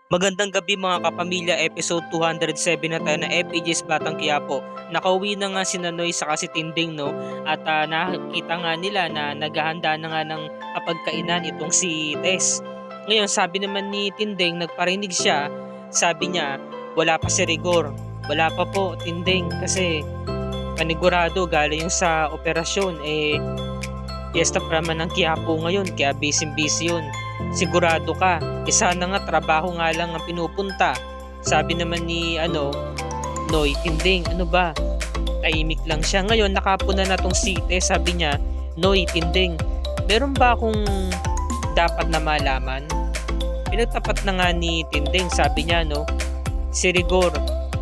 Magandang gabi mga kapamilya, episode 207 na tayo na FPJ's Batang Quiapo. Nakauwi na nga si Nanoy sa si Tinding, no? At nakita nga nila na naghahanda na nga ng kapagkainan itong si Tess. Ngayon sabi naman ni Tinding, nagparinig siya, sabi niya wala pa si Rigor. Wala pa po Tinding kasi panigurado galing yung sa operasyon fiesta pa naman ng Quiapo ngayon kaya busy yun. Sigurado ka, sana nga trabaho nga lang ang pinupunta. Sabi naman ni Noy, Tinding, ano ba? Tahimik lang siya. Ngayon nakapuna na tong site, sabi niya, Noy, Tinding, meron ba akong dapat na malaman? Pinagtapat na nga ni Tinding, sabi niya, no, si Rigor,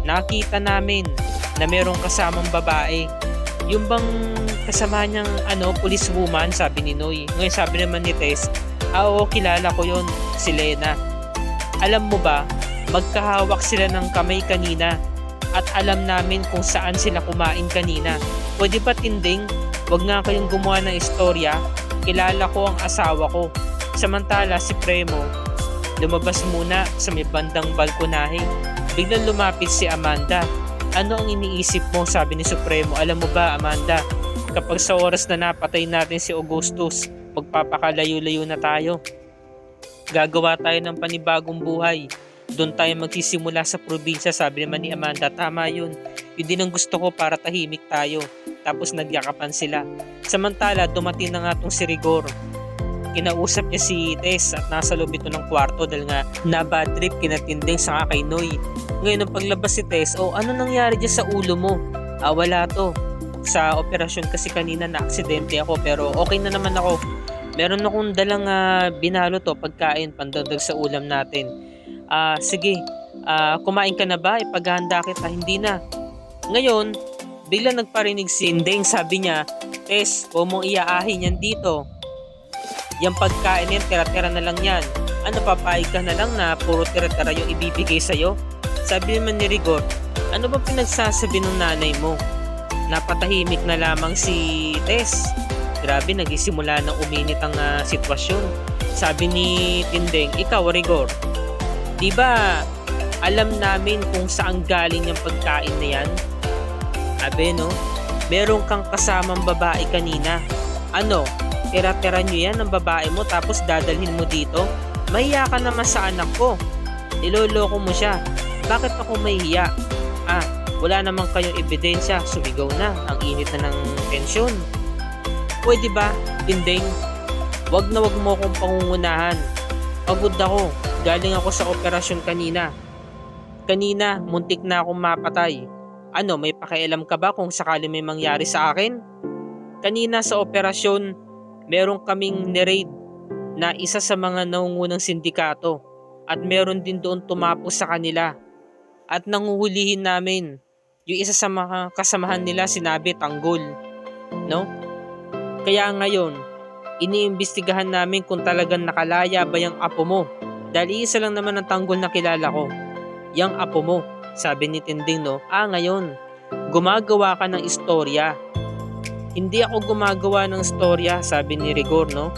nakita namin na merong kasamang babae. Yung bang kasama niyang policewoman, sabi ni Noy. Ngayon sabi naman ni Tess, oo, kilala ko yon, si Lena. Alam mo ba, magkahawak sila ng kamay kanina at alam namin kung saan sila kumain kanina. Pwede ba Tinding, wag nga kayong gumawa ng istorya, kilala ko ang asawa ko. Samantala si Premo, lumabas muna sa may bandang balkonahe. Biglang lumapit si Amanda. Ano ang iniisip mo, sabi ni Supremo. Alam mo ba Amanda, kapag sa oras na napatay natin si Augustus, magpapakalayo-layo na tayo. Gagawa tayo ng panibagong buhay. Doon tayo magsisimula sa probinsya, sabi naman ni Amanda. Tama yun. Yun din ang gusto ko para tahimik tayo. Tapos nagyakapan sila. Samantala, dumating na nga tong si Rigor. Kinausap niya si Tess at nasa loob ito ng kwarto dahil nga na bad trip kinatinding sa kay Noy. Ngayon nung paglabas si Tess, ano nangyari dyan sa ulo mo? Wala to. Sa operasyon kasi kanina na aksidente ako pero okay na naman ako. Meron akong dalang binalo to pagkain pandagdag sa ulam natin. Sige, kumain ka na ba? Ipaghahanda kita. Hindi na. Ngayon, biglang nagparinig si Indeng, sabi niya, Tess, huwag mong iaahin yan dito. Yung pagkain yan, tira-tira na lang yan. Ano, papayag ka na lang na puro tira-tira yung ibibigay sa'yo? Sabi naman ni Rigor, ano ba pinagsasabi ng nanay mo? Napatahimik na lamang si Tess. Grabe, nagisimula ng uminit ang sitwasyon. Sabi ni Tindeng, ikaw Rigor, di ba alam namin kung saan galing yung pagkain na yan? Abe no, meron kang kasamang babae kanina. Ano, tira-tira nyo yan ng babae mo tapos dadalhin mo dito? Mahiya ka naman sa anak ko. Niloloko mo siya. Bakit ako mahiya? Wala naman kayong ebidensya. Sumigaw na. Ang init na ng tensyon. Pwede ba, Tinding? Wag na wag mo akong pangungunahan. Pagod ako. Galing ako sa operasyon kanina. Kanina, muntik na akong mapatay. Ano, may pakialam ka ba kung sakali may mangyari sa akin? Kanina sa operasyon, meron kaming ni-raid na isa sa mga nangungunang sindikato at meron din doon tumapos sa kanila at nanguhulihin namin yung isa sa mga kasamahan nila, sinabi tanggol, no? Kaya ngayon iniimbestigahan namin kung talagang nakalaya ba yung apo mo dahil isa lang naman ang tanggol na kilala ko, yung apo mo, sabi ni Tinding, no? Ngayon gumagawa ka ng istorya. Hindi ako gumagawa ng istorya, sabi ni Rigor, no?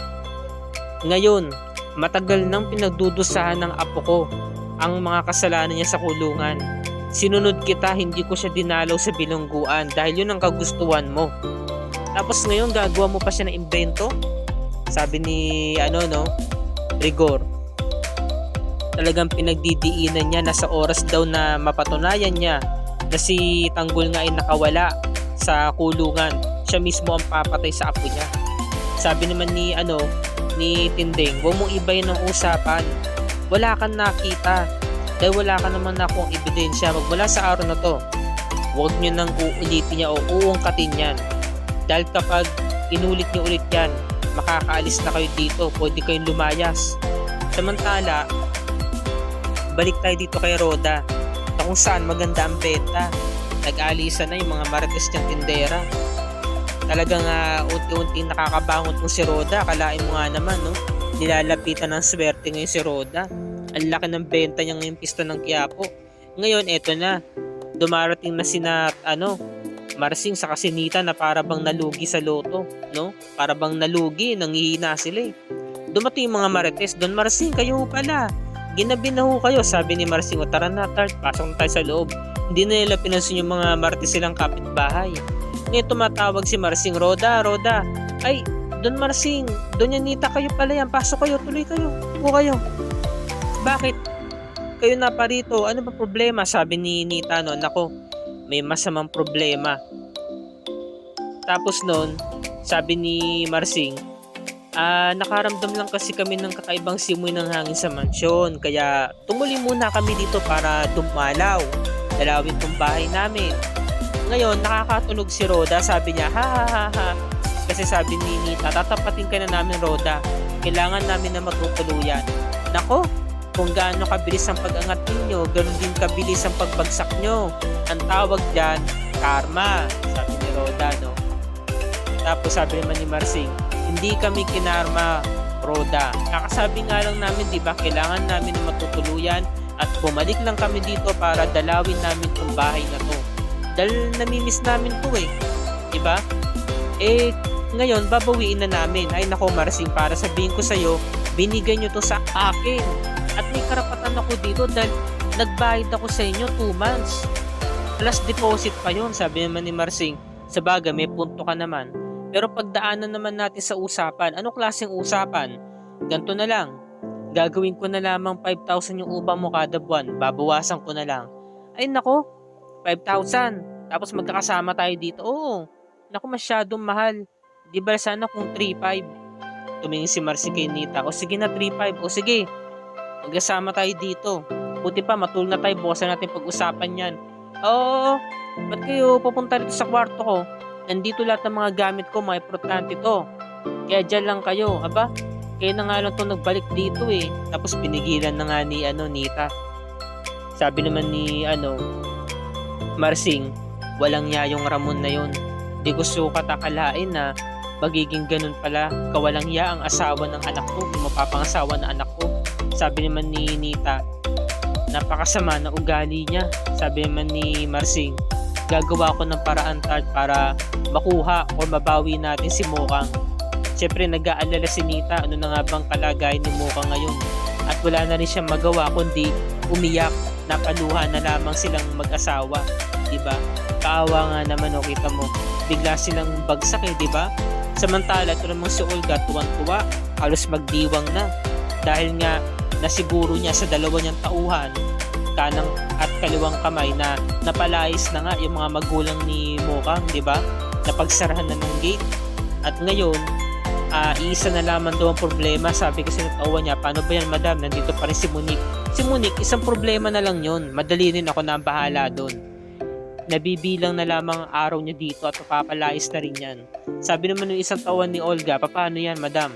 Ngayon, matagal nang pinagdudusahan ng apo ko ang mga kasalanan niya sa kulungan. Sinunod kita, hindi ko siya dinalaw sa bilangguan dahil yun ang kagustuhan mo. Tapos ngayon, gagawa mo pa siya ng imbento? Sabi ni, Rigor. Talagang pinagdidiinan niya na sa oras daw na mapatunayan niya na si Tanggol nga ay nakawala sa kulungan, siya mismo ang papatay sa apo niya. Sabi naman ni Tinding, huwag mong ibayin ng usapan. Wala kang nakita dahil wala ka naman na akong ebidensya. Magmula sa araw na to, huwag nyo nang uulitin niya o uungkatin yan. Dahil kapag inulit niyo ulit yan, makakaalis na kayo dito. Pwede kayong lumayas. Samantala, balik tayo dito kay Roda na kung saan maganda ang benta. Nag-alisa na yung mga marites niyang tindera. Talagang unti-unti nakakabangot mo si Roda. Akalain mo nga naman, no? Nilalapitan ng swerte ngayon si Roda. Ang laki ng benta niya ngayong pista ng Quiapo. Ngayon, eto na. Dumarating na sina, Marsing sa Kasinita na para bang nalugi sa loto, no? Para bang nalugi, nanghihina sila eh. Dumating yung mga marites doon, Marsing, kayo pala. Ginabi na ho kayo, sabi ni Marsing, o tara na Tart, pasok na tayo sa loob. Hindi na nila pinansin yung mga martis silang kapitbahay. Ngayon tumatawag si Marsing, Roda, Roda. Ay, Don Marsing, Don Yanita, kayo pala yan, pasok kayo, tuloy kayo, upo kayo. Bakit? Kayo na pa rito, ano ba problema? Sabi ni Nita no, nako, may masamang problema. Tapos noon, sabi ni Marsing, nakaramdam lang kasi kami ng kakaibang simoy ng hangin sa mansyon. Kaya tumuli muna kami dito para dumalaw. Dalawin tong bahay namin. Ngayon, nakakatunog si Roda. Sabi niya, ha ha ha ha. Kasi sabi ni Nita, tatapatin ka na namin Roda. Kailangan namin na matutuluyan. Nako, kung gaano kabilis ang pag-angat ninyo, ganoon din kabilis ang pagbagsak nyo. Ang tawag dyan, karma. Sabi ni Roda, no? Tapos sabi naman ni Marsing, hindi kami kinarma, Roda. Kakasabi nga lang namin, di ba, kailangan namin na matutuluyan at bumalik lang kami dito para dalawin namin tong bahay na to. Dahil namimiss namin to eh. Di ba? Eh, ngayon, babawiin na namin. Ay nako Marsing, para sabihin ko sa'yo, binigay nyo to sa akin. At may karapatan ako dito dahil nagbayad ako sa inyo 2 months. Plus deposit pa yon, sabi naman ni Marsing. Sabagay, may punto ka naman. Pero pagdaanan naman natin sa usapan, anong klaseng usapan? Ganto na lang, gagawin ko na lamang 5,000 yung ubang mo kada buwan, babawasan ko na lang. Ay nako, 5,000, tapos magkakasama tayo dito. Oo, nako masyadong mahal. Di ba sana kung 3,500? Tumingin si Marcy kay Nita, o sige na 3,500, o sige, magkasama tayo dito. Buti pa, matul na tayo, bukasan natin pag-usapan yan. Oo, ba't kayo pupunta rito sa kwarto ko? Nandito lahat ng mga gamit ko, mga importante to. Kaya dyan lang kayo, aba? Kaya na nga lang to nagbalik dito eh. Tapos pinigilan na nga ni Nita. Sabi naman ni Marsing, walang yayong Ramon na yon. Di ko sukat akalain na magiging ganun pala, kawalang ya ang asawa ng anak ko, yung mapapangasawa ng anak ko. Sabi naman ni Nita, napakasama na ugali niya. Sabi naman ni Marsing, gagawa ko ng paraan Tart para makuha o mabawi natin si Mokang. Siyempre nag-aalala si Nita, ano na nga bang kalagayan ni Mokang ngayon. At wala na rin siyang magawa kundi umiyak, napaluha na lamang silang mag-asawa. Diba? Kaawa nga naman o, kita mo. Bigla silang bagsak eh, diba? Samantala ito namang si Olga tuwang-tuwa, halos magdiwang na. Dahil nga nasiguro niya sa dalawa niyang tauhan, kanang at kaliwang kamay na napalayas na nga yung mga magulang ni Mokang, di ba? Napagsarahan na ng gate. At ngayon, iisa na lamang daw ang problema. Sabi kasi ng tauhan niya, paano ba yan madam? Nandito pa rin si Monique. Si Monique, isang problema na lang yun. Madali rin ako na ang bahala doon. Nabibilang na lamang ang araw niya dito at mapapalayas na rin yan. Sabi naman ng isang tauhan ni Olga, paano yan madam?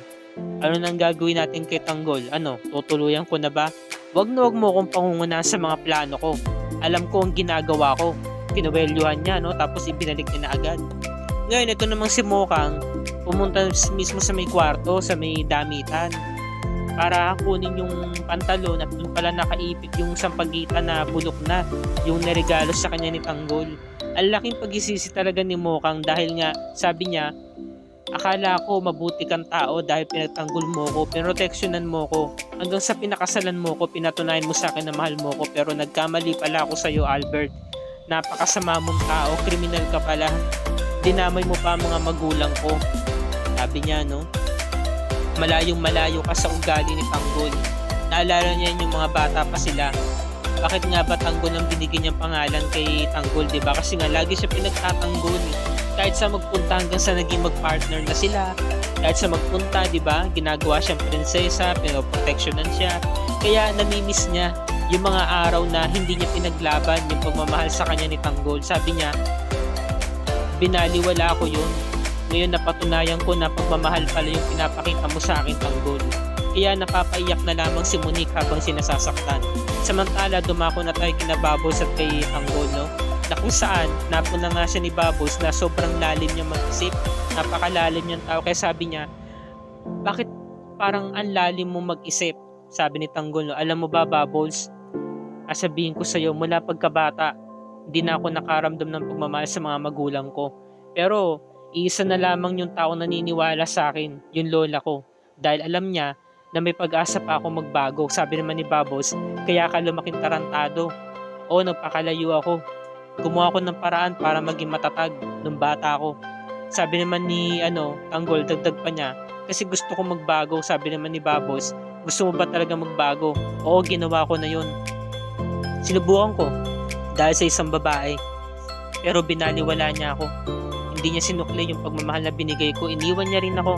Ano nang gagawin natin kay Tanggol? Ano, tutuluyan ko na ba? Wag na wag mo akong pangunguna sa mga plano ko. Alam ko ang ginagawa ko. Kinuwelyuhan niya, no? Tapos ibinalik niya na agad. Ngayon, ito namang si Mokang, pumunta mismo sa may kwarto, sa may damitan, para kunin yung pantalon at doon pala nakaipit yung sampagitan na bulok na, yung naregalo sa kanya ni Tanggol. Ang laking pagisisi talaga ni Mokang dahil nga, sabi niya, akala ko mabuti kang tao dahil pinagtanggol mo ko, pinoproteksyonan mo ko. Hanggang sa pinakasalan mo ko, pinatunayan mo sa akin na mahal mo ko, pero nagkamali pala ako sa iyo, Albert. Napakasama mong tao, kriminal ka pala. Dinamay mo pa ang mga magulang ko. Sabi niya, no? Malayong malayo ka sa ugali ni Tanggol. Naalala niya yung mga bata pa sila. Bakit nga ba Tanggol ang binigyan niyang pangalan kay Tanggol, diba? Kasi nga lagi siya pinagtatanggol. Kahit sa magpunta hanggang sa naging magpartner na sila. Kahit sa magpunta, diba? Ginagawa siyang prinsesa, pinoproteksyonan siya. Kaya namimiss niya yung mga araw na hindi niya pinaglaban yung pagmamahal sa kanya ni Tanggol. Sabi niya, binaliwala ko yun. Ngayon napatunayan ko na pagmamahal pala yung pinapakita mo sa akin, Tanggol. Kaya napapaiyak na lamang si Monique habang sinasasaktan. Samantala dumako na tayo kina Bubbles at kay Tanggol, no? Na kung saan napuna nga siya ni Bubbles na sobrang lalim niya mag-isip. Napakalalim niyang tao. Kaya sabi niya, bakit parang ang lalim mo mag-isip? Sabi ni Tanggol, no? Alam mo ba Bubbles, sabihin ko sa'yo, mula pagkabata, hindi na ako nakaramdam ng pagmamahal sa mga magulang ko. Pero, isa na lamang yung tao naniniwala sa akin, yung lola ko. Dahil alam niya na may pag-asa pa akong magbago. Sabi naman ni Bubbles, kaya ka lumaking tarantado. O nagpakalayo ako. Gumawa ako ng paraan para maging matatag nung bata ako. Sabi naman ni Tanggol, dagdag pa niya, kasi gusto ko magbago. Sabi naman ni Bubbles, gusto mo ba talaga magbago? Oo, ginawa ko na yun. Sinubukan ko dahil sa isang babae. Pero binaliwala niya ako. Hindi niya sinukli yung pagmamahal na binigay ko. Iniwan niya rin ako.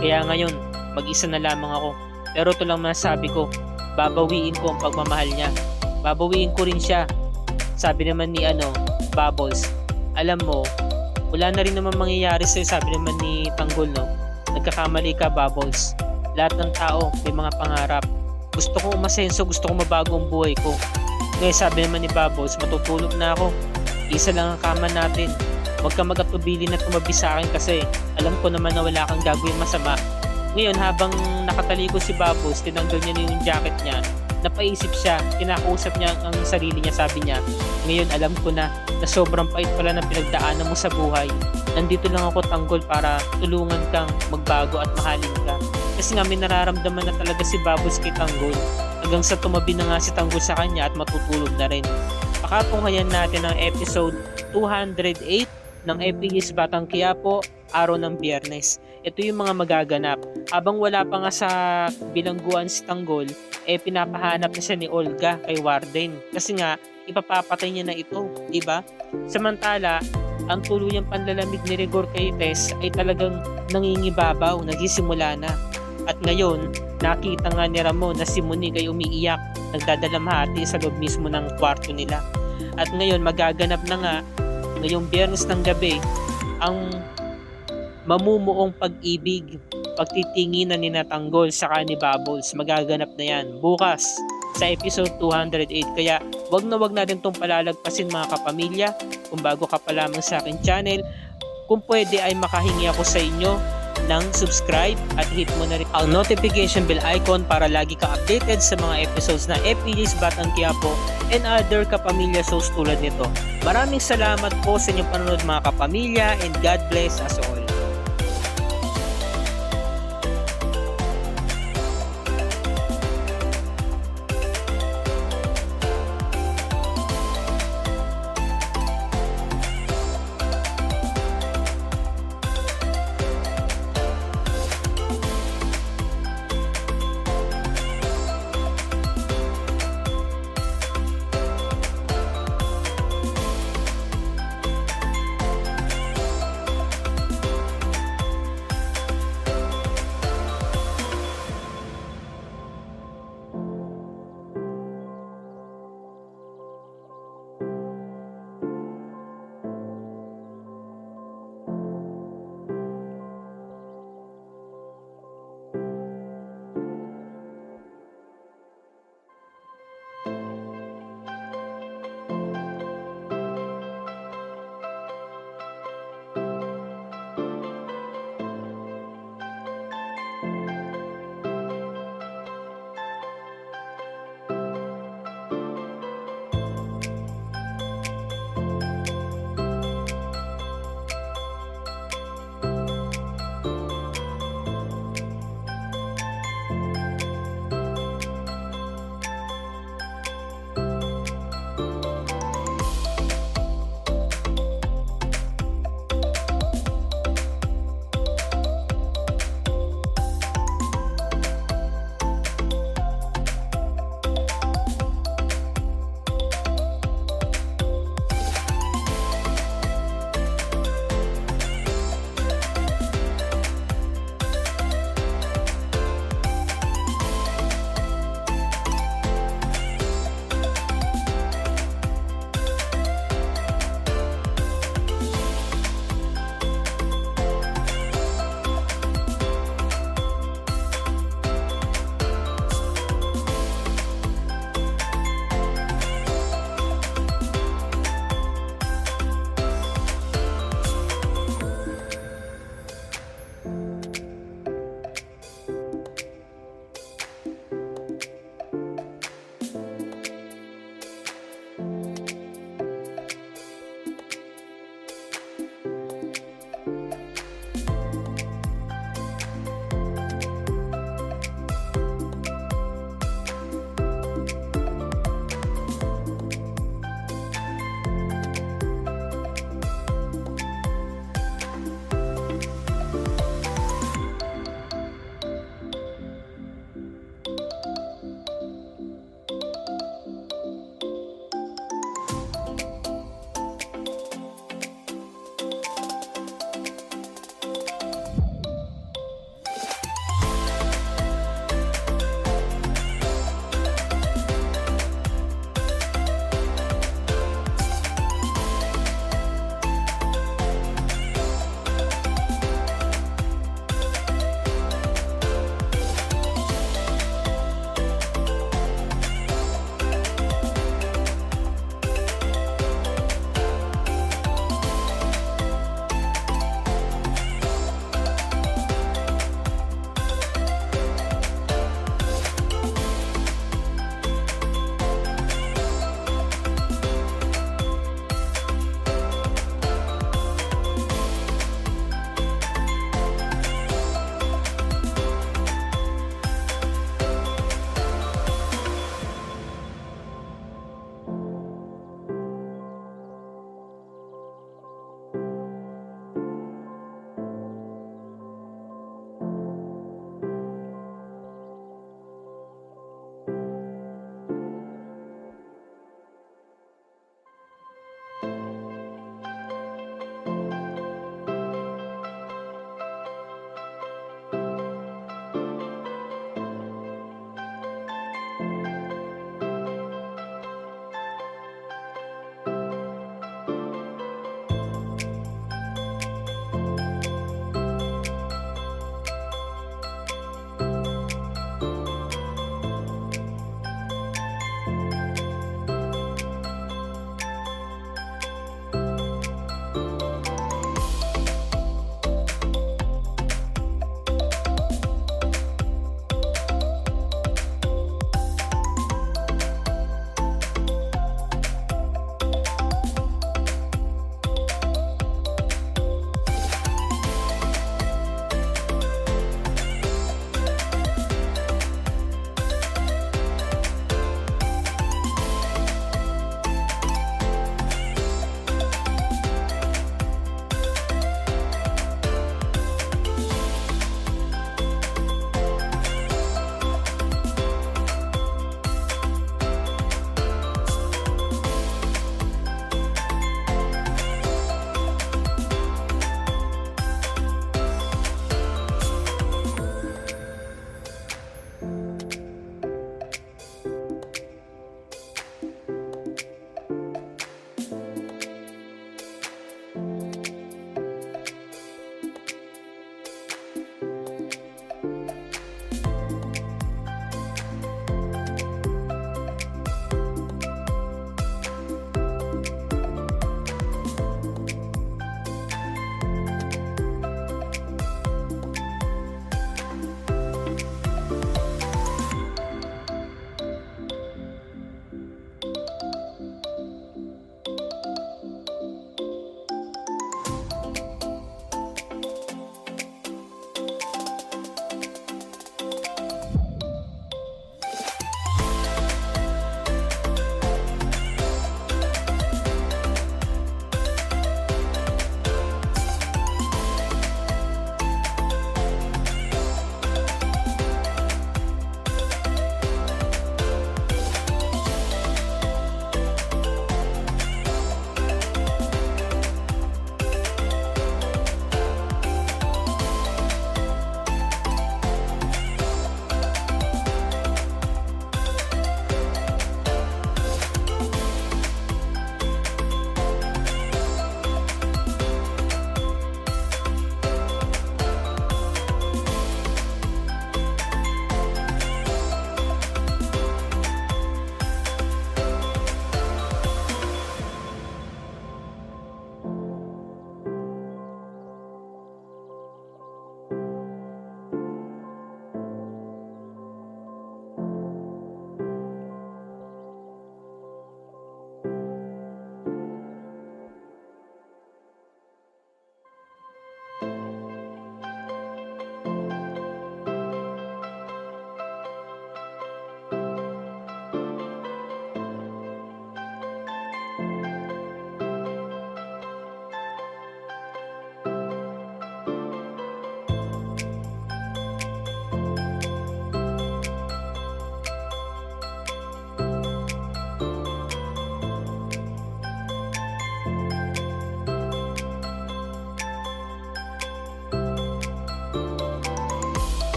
Kaya ngayon, mag-isa na lamang ako. Pero ito lang masasabi ko, babawiin ko ang pagmamahal niya. Babawiin ko rin siya. Sabi naman ni Bubbles, alam mo, wala na rin naman mangyayari sa'yo. Sabi naman ni Tanggol, no? Nagkakamali ka, Bubbles. Lahat ng tao may mga pangarap. Gusto ko umasenso, gusto ko mabago ang buhay ko. Ngayon sabi naman ni Bubbles, matutulog na ako. Isa lang ang kama natin. Huwag ka mag-atubili na tumabi sa akin kasi alam ko naman na wala kang gagawin masama. Ngayon habang nakatalikod si Bubbles, tinanggal niya na yung jacket niya. Napaisip siya, kinakausap niya ang sarili niya, sabi niya, ngayon alam ko na sobrang pait pala ng pinagdaanan mo sa buhay. Nandito lang ako, Tanggol, para tulungan kang magbago at mahalin ka. Kasi nga may nararamdaman na talaga si Bubbles kay Tanggol. Hanggang sa tumabi na nga si Tanggol sa kanya at matutulog na rin. Pakatunghayan natin ang episode 208 ng FPJ's Batang Quiapo, araw ng Biyernes. Ito yung mga magaganap. Habang wala pa nga sa bilangguan si Tanggol, pinapahanap na siya ni Olga kay Warden. Kasi nga, ipapapatay niya na ito, diba? Samantala, ang tuluyang panlalamig ni Rigor kay Tess ay talagang nangingibabaw, nagsisimula na. At ngayon, nakita nga ni Ramon na si Monique ay umiiyak, nagdadalamhati sa loob mismo ng kwarto nila. At ngayon, magaganap na nga, ngayong Biyernes ng gabi, ang mamumuong pag-ibig, pagtitinginan ni Tanggol sa ni Bubbles. Magaganap na yan bukas sa episode 208. Kaya wag na natin itong palalagpasin, mga kapamilya. Kung bago ka pa lamang sa akin channel, kung pwede ay makahingi ako sa inyo ng subscribe at hit mo na rin ang notification bell icon para lagi ka updated sa mga episodes na FPJ's Batang Quiapo and other kapamilya shows tulad nito. Maraming salamat po sa inyong panonood, mga kapamilya, and God bless us all.